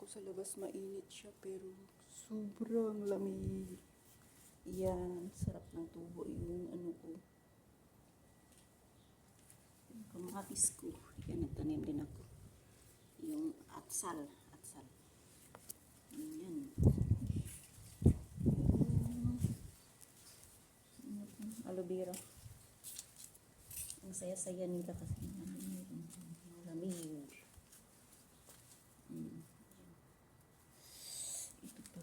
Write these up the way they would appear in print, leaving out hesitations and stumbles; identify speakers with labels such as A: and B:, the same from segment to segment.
A: sa labas, mainit siya pero sobrang lamig. Yan, sarap ng tubo yung ano ko. Yung kamatis ko. Yan, nagtanim din ako. Yung atsal. Yan. Aloe vera. Ang saya-saya nila kasi malamig. Ito pa.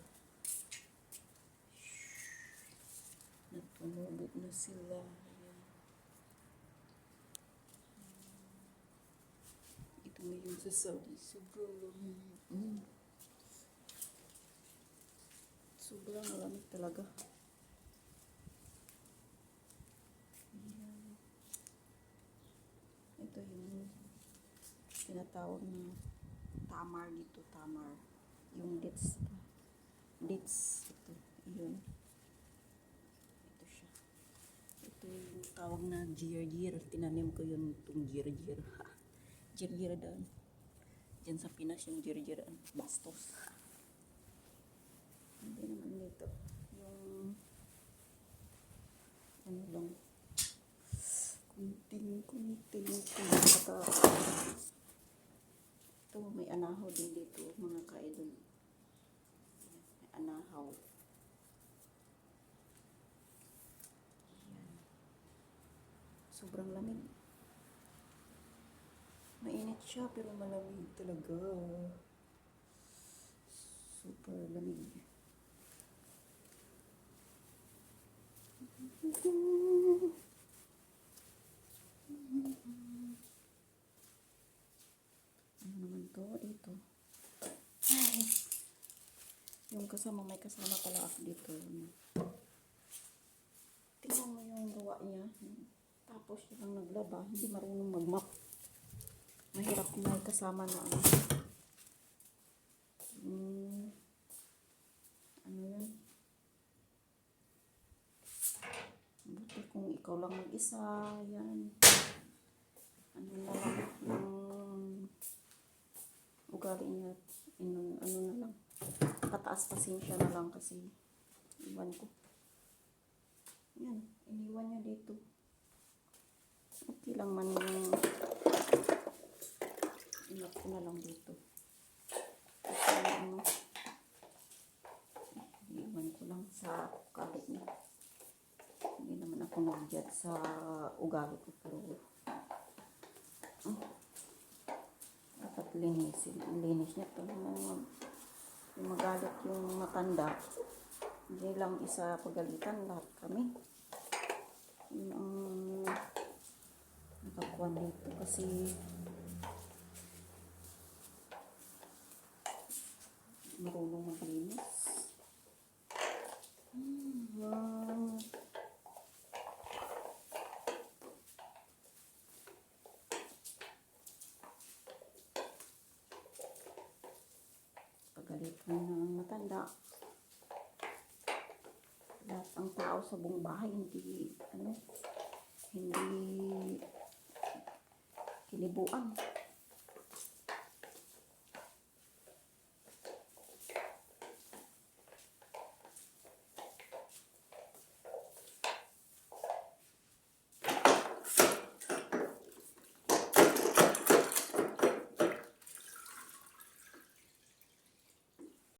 A: Nagpanubot na sila. Ayan. Ito ngayon sa Saudi. Sobrang lamig. Sobrang lamig talaga. Ayan. Ito yung tinatawag na tamar dito. Tamar. Yung dates. Ito. Yun. Ito siya. Ito yung tawag na jirjir. Tinanim ko yun itong jirjir. Jirjir doon. Diyan sa Pinas yung jirjir. Bastos. Hindi naman dito. Yung ano lang. Kunting. Ito may anahaw din dito mga kaidol. May anahaw. Ayan. Sobrang lamig. Mainit siya pero malamig talaga. Super lamig. Ano naman to? Ito. Ay. Yung may kasama pala ako dito. Tingnan mo yung gawa niya. Tapos siya lang naglaba. Hindi marunong mag-map. Mahirap kung may kasama na ano. Ano yun? Buti kung ikaw lang mag-isa. Yan. Ano na lang. Yung ugali niya. Ano na lang. Kataas pasensya na lang kasi iwan ko. Yan. Iniwan niya dito. Okay lang man yung inap ko na lang dito. Kasi ano, iwan ko lang sa ugali niya. Hindi naman ako nag-judge sa ugali ko pero dapat linisin. Ang linis niya ito. Yung magalit yung matanda. Hindi lang isa pagalitan. Lahat kami. Yun ang nakakuha dito kasi marunong maglinis. Pagalit ng matanda. Lahat ang tao sa buong bahay hindi kinibuan.